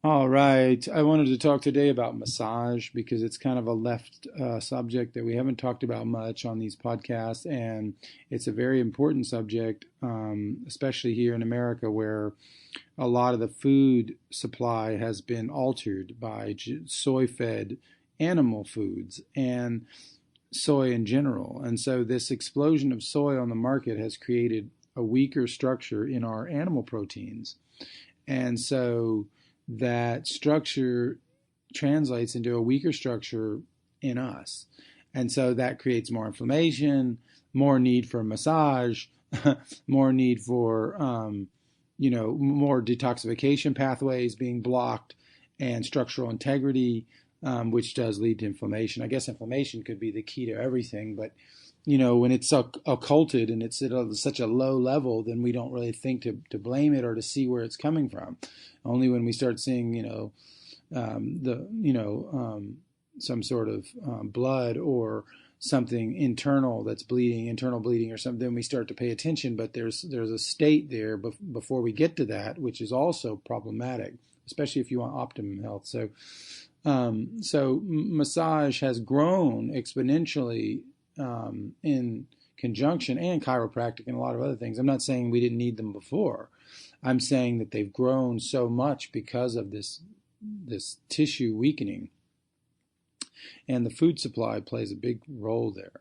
All right. I wanted to talk today about massage because it's kind of a left subject that we haven't talked about much on these podcasts, and it's a very important subject, especially here in America, where a lot of the food supply has been altered by soy-fed animal foods and soy in general. And so this explosion of soy on the market has created a weaker structure in our animal proteins. And so that structure translates into a weaker structure in us. And so that creates more inflammation, more need for massage, more need for, more detoxification pathways being blocked and structural integrity, which does lead to inflammation. I guess inflammation could be the key to everything, but when it's occulted and it's at such a low level, then we don't really think to blame it or to see where it's coming from. Only when we start seeing, some sort of blood or something internal that's bleeding, internal bleeding or something, then we start to pay attention. But there's a state there before we get to that, which is also problematic, especially if you want optimum health. So massage has grown exponentially in conjunction, and chiropractic and a lot of other things. I'm not saying we didn't need them before. I'm saying that they've grown so much because of this tissue weakening, and the food supply plays a big role there.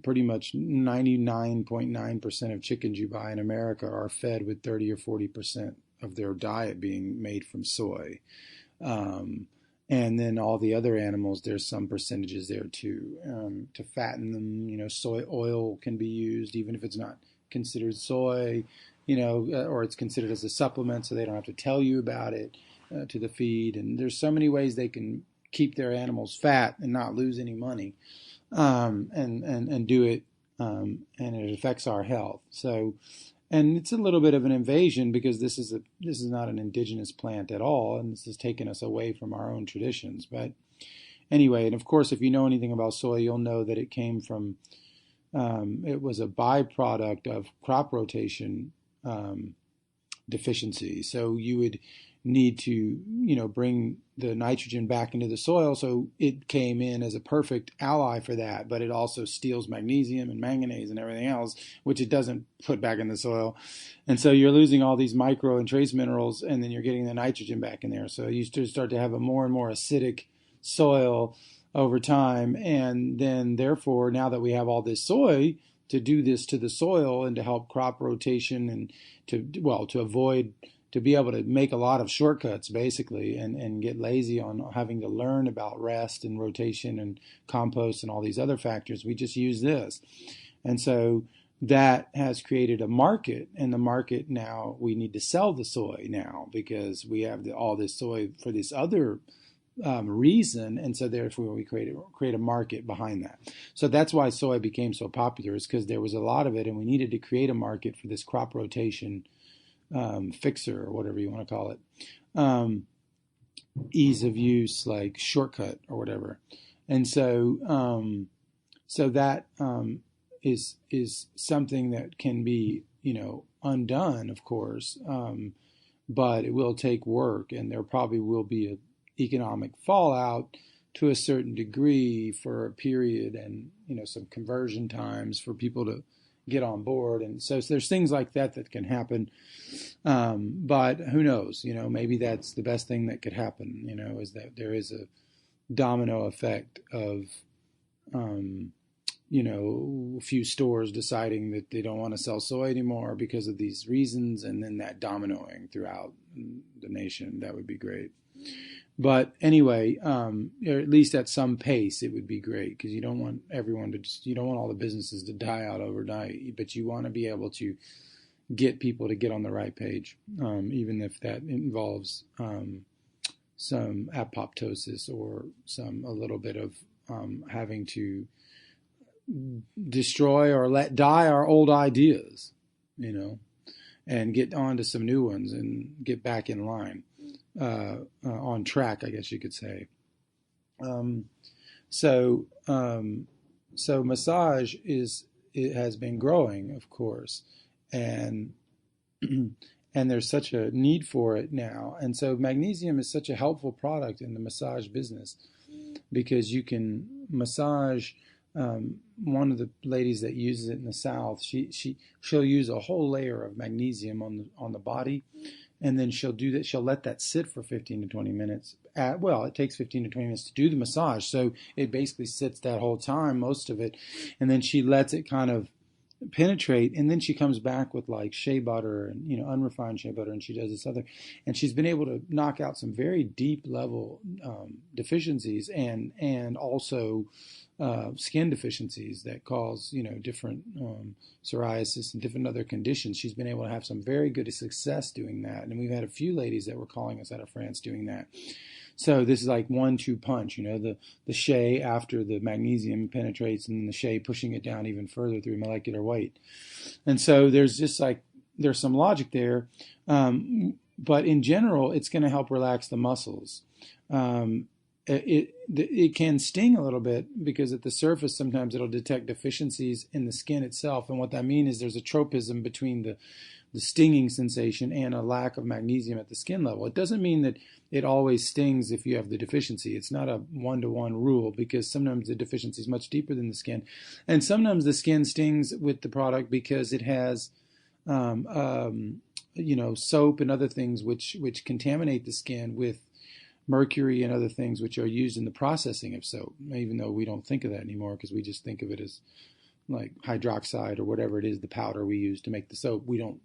Pretty much 99.9% of chickens you buy in America are fed with 30 or 40% of their diet being made from soy. And then all the other animals, there's some percentages there too, to fatten them. Soy oil can be used even if it's not considered soy, or it's considered as a supplement, so they don't have to tell you about it to the feed. And there's so many ways they can keep their animals fat and not lose any money, and do it, and it affects our health. And it's a little bit of an invasion because this is not an indigenous plant at all, and this has taken us away from our own traditions. But anyway, and of course, if you know anything about soy, you'll know that it came from it was a byproduct of crop rotation deficiency. So you would need to, bring the nitrogen back into the soil. So it came in as a perfect ally for that, but it also steals magnesium and manganese and everything else, which it doesn't put back in the soil. And so you're losing all these micro and trace minerals, and then you're getting the nitrogen back in there. So you start to have a more and more acidic soil over time. And then therefore, now that we have all this soy to do this to the soil and to help crop rotation and to avoid, to be able to make a lot of shortcuts basically, and get lazy on having to learn about rest and rotation and compost and all these other factors, we just use this. And so that has created a market, and the market now, we need to sell the soy now because we have all this soy for this other reason, and so therefore we create a market behind that. So that's why soy became so popular, is because there was a lot of it, and we needed to create a market for this crop rotation fixer, or whatever you want to call it, ease of use, like shortcut or whatever. And so that is something that can be undone, of course, but it will take work, and there probably will be a economic fallout to a certain degree for a period, and some conversion times for people to get on board. And so there's things like that can happen, but who knows, maybe that's the best thing that could happen, is that there is a domino effect of a few stores deciding that they don't want to sell soy anymore because of these reasons, and then that dominoing throughout the nation. That would be great. But anyway, or at least at some pace, it would be great, because you don't want everyone to you don't want all the businesses to die out overnight, but you want to be able to get people to get on the right page, even if that involves some apoptosis or a little bit of having to destroy or let die our old ideas, and get on to some new ones and get back in line. On track, I guess you could say. So massage it has been growing, of course, and and there's such a need for it now. And so magnesium is such a helpful product in the massage business because you can massage. One of the ladies that uses it in the South, she'll use a whole layer of magnesium on the body, and then she'll do that. She'll let that sit for 15 to 20 minutes. Well, it takes 15 to 20 minutes to do the massage, so it basically sits that whole time, most of it, and then she lets it kind of penetrate, and then she comes back with like shea butter and unrefined shea butter, and she does this other, and she's been able to knock out some very deep level deficiencies and also skin deficiencies that cause different psoriasis and different other conditions. She's been able to have some very good success doing that, and we've had a few ladies that were calling us out of France doing that. So this is like 1-2 punch, the shea after the magnesium penetrates, and then the shea pushing it down even further through molecular weight. And so there's some logic there, but in general, it's going to help relax the muscles. It can sting a little bit because at the surface sometimes it'll detect deficiencies in the skin itself, and what that means is there's a tropism between the stinging sensation and a lack of magnesium at the skin level. It doesn't mean that it always stings if you have the deficiency. It's not a one-to-one rule because sometimes the deficiency is much deeper than the skin, and sometimes the skin stings with the product because it has soap and other things which contaminate the skin with mercury and other things which are used in the processing of soap, even though we don't think of that anymore because we just think of it as like hydroxide or whatever it is, the powder we use to make the soap. We don't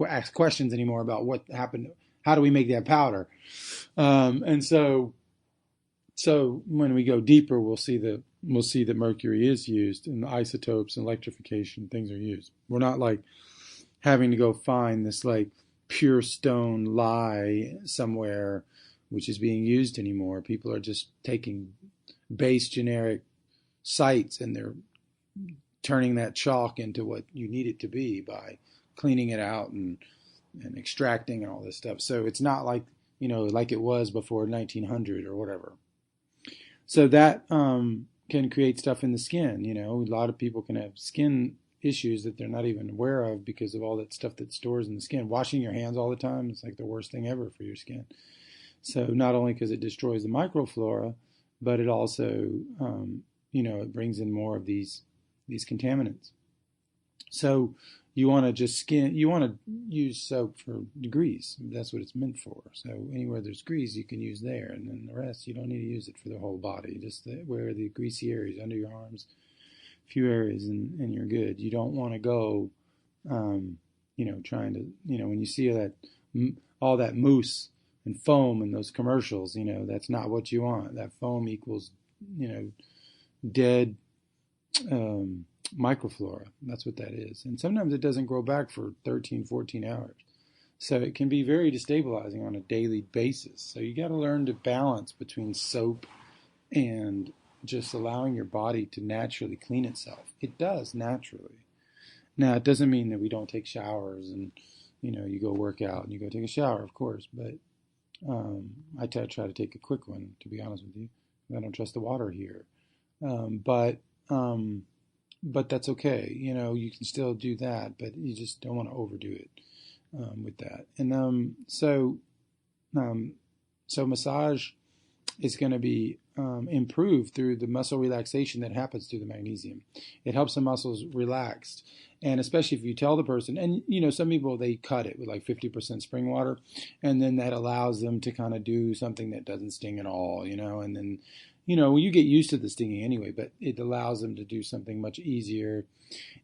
ask questions anymore about what happened, how do we make that powder. And so when we go deeper, we'll see that mercury is used, and the isotopes and electrification things are used. We're not like having to go find this like pure stone lye somewhere which is being used anymore. People are just taking base generic sites and they're turning that chalk into what you need it to be by cleaning it out and extracting and all this stuff. So it's not like, like it was before 1900 or whatever. So that can create stuff in the skin. A lot of people can have skin issues that they're not even aware of because of all that stuff that stores in the skin. Washing your hands all the time is like the worst thing ever for your skin. So not only because it destroys the microflora, but it also, it brings in more of these contaminants. So you want to use soap for grease. That's what it's meant for. So anywhere there's grease, you can use there, and then the rest you don't need to use it for the whole body. Just where the greasy areas under your arms, a few areas, and you're good. You don't want to go, trying to, when you see all that mousse and foam in those commercials, that's not what you want. That foam equals, dead microflora. That's what that is. And sometimes it doesn't grow back for 13, 14 hours. So it can be very destabilizing on a daily basis. So you got to learn to balance between soap and just allowing your body to naturally clean itself. It does naturally. Now, it doesn't mean that we don't take showers and, you go work out and you go take a shower, of course, but I try to take a quick one, to be honest with you. I don't trust the water here. But that's okay. You can still do that, but you just don't want to overdo it with that. And so massage is going to be improved through the muscle relaxation that happens through the magnesium. It helps the muscles relaxed. And especially if you tell the person, and some people, they cut it with like 50% spring water, and then that allows them to kind of do something that doesn't sting at all, and then, you get used to the stinging anyway, but it allows them to do something much easier.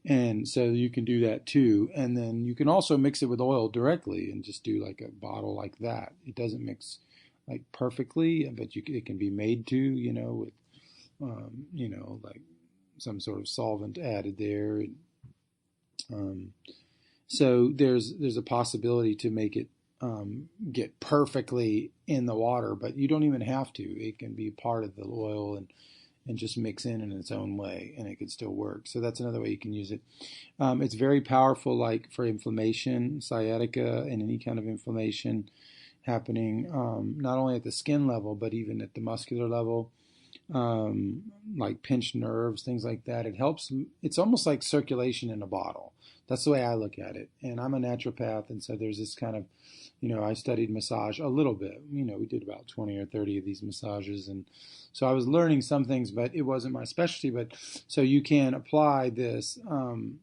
And so you can do that too. And then you can also mix it with oil directly and just do like a bottle like that. It doesn't mix like perfectly, but it can be made to, with, like some sort of solvent added there. So there's a possibility to make it get perfectly in the water, but you don't even have to. It can be part of the oil and just mix in its own way, and it can still work. So that's another way you can use it. It's very powerful, like for inflammation, sciatica, and any kind of inflammation happening, not only at the skin level, but even at the muscular level, like pinched nerves, things like that. It helps. It's almost like circulation in a bottle. That's the way I look at it. And I'm a naturopath, and so there's this kind of, I studied massage a little bit. We did about 20 or 30 of these massages, and so I was learning some things, but it wasn't my specialty. But so you can apply this, and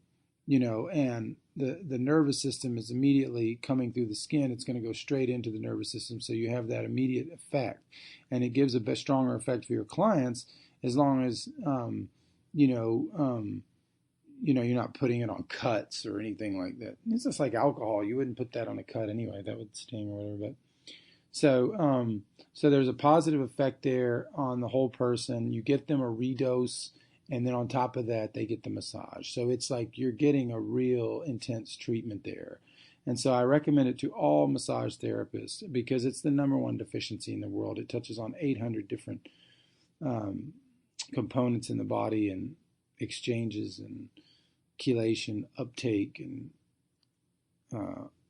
the nervous system is immediately coming through the skin. It's going to go straight into the nervous system, so you have that immediate effect, and it gives a bit stronger effect for your clients as long as you're not putting it on cuts or anything like that. It's just like alcohol. You wouldn't put that on a cut anyway. That would sting or whatever. But so there's a positive effect there on the whole person. You get them a redose, and then on top of that, they get the massage. So it's like you're getting a real intense treatment there. And so I recommend it to all massage therapists because it's the #1 deficiency in the world. It touches on 800 different components in the body and exchanges and chelation, uptake, and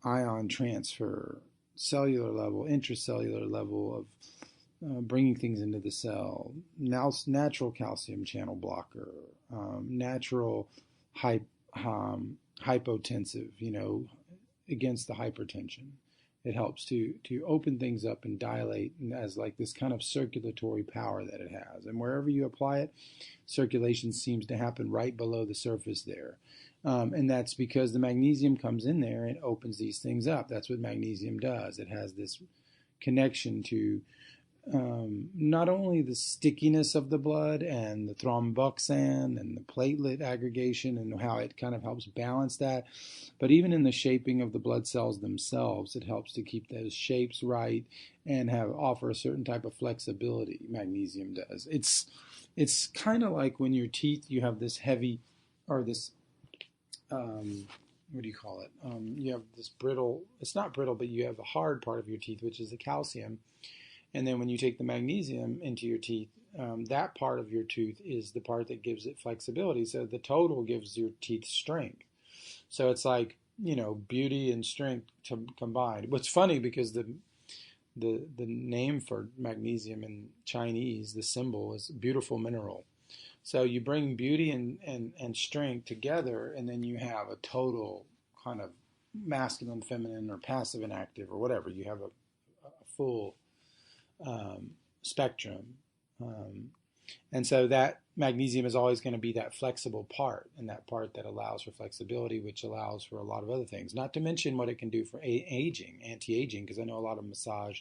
ion transfer, cellular level, intracellular level of bringing things into the cell, natural calcium channel blocker, natural hypotensive, against the hypertension. It helps to open things up and dilate, and as like this kind of circulatory power that it has. And wherever you apply it, circulation seems to happen right below the surface there. And that's because the magnesium comes in there and opens these things up. That's what magnesium does. It has this connection to not only the stickiness of the blood and the thromboxane and the platelet aggregation and how it kind of helps balance that, but even in the shaping of the blood cells themselves, it helps to keep those shapes right and offer a certain type of flexibility. Magnesium does. It's kind of like when your teeth, you have this heavy, or this what do you call it? You have this brittle. It's not brittle, but you have a hard part of your teeth, which is the calcium. And then when you take the magnesium into your teeth, that part of your tooth is the part that gives it flexibility. So the total gives your teeth strength. So it's like, beauty and strength combined. What's funny, because the name for magnesium in Chinese, the symbol, is beautiful mineral. So you bring beauty and strength together, and then you have a total kind of masculine, feminine, or passive and active, or whatever. You have a full spectrum. And so that magnesium is always going to be that flexible part, and that part that allows for flexibility, which allows for a lot of other things. Not to mention what it can do for aging, anti-aging, because I know a lot of massage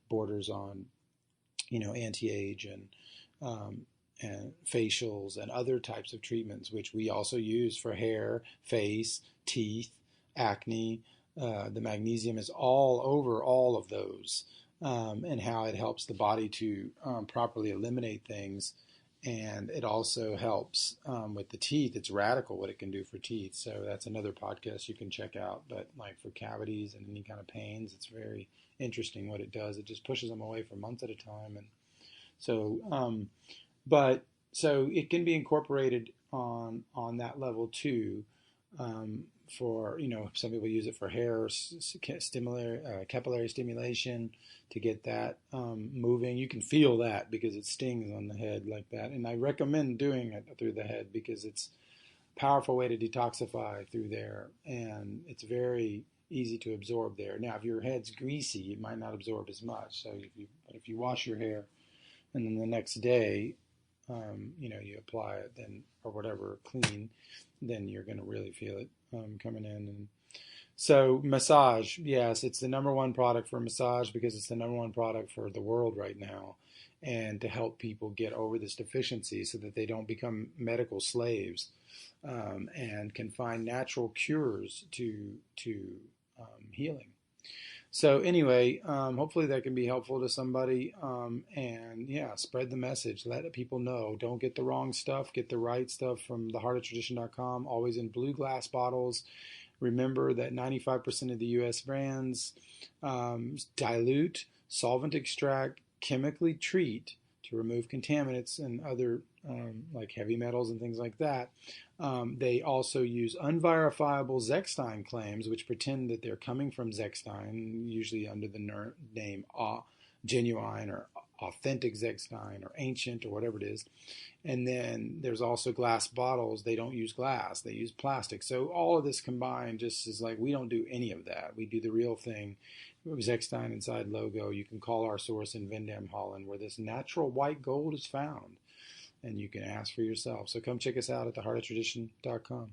borders on, anti-age and facials and other types of treatments, which we also use for hair, face, teeth, acne. The magnesium is all over all of those. And how it helps the body to properly eliminate things. And it also helps with the teeth. It's radical what it can do for teeth. So that's another podcast you can check out. But like for cavities and any kind of pains, it's very interesting what it does. It just pushes them away for months at a time. And so, so it can be incorporated on that level too. For, some people use it for hair capillary stimulation to get that moving. You can feel that because it stings on the head like that. And I recommend doing it through the head because it's a powerful way to detoxify through there. And it's very easy to absorb there. Now, if your head's greasy, it might not absorb as much. So if you wash your hair and then the next day, you apply it then, or whatever, clean, then you're going to really feel it coming in. And so massage, yes, it's the #1 product for massage because it's the #1 product for the world right now, and to help people get over this deficiency so that they don't become medical slaves, and can find natural cures to healing. So anyway, hopefully that can be helpful to somebody. And yeah, spread the message. Let people know. Don't get the wrong stuff. Get the right stuff from theheartoftradition.com. Always in blue glass bottles. Remember that 95% of the U.S. brands dilute, solvent extract, chemically treat to remove contaminants and other like heavy metals and things like that. They also use unverifiable Zechstein claims, which pretend that they're coming from Zechstein, usually under the name Genuine or authentic Zechstein or ancient or whatever it is. And then there's also glass bottles. They don't use glass, they use plastic. So all of this combined just is like, we don't do any of that. We do the real thing. Zechstein inside logo. You can call our source in Vindham, Holland, where this natural white gold is found. And you can ask for yourself. So come check us out at theheartoftradition.com.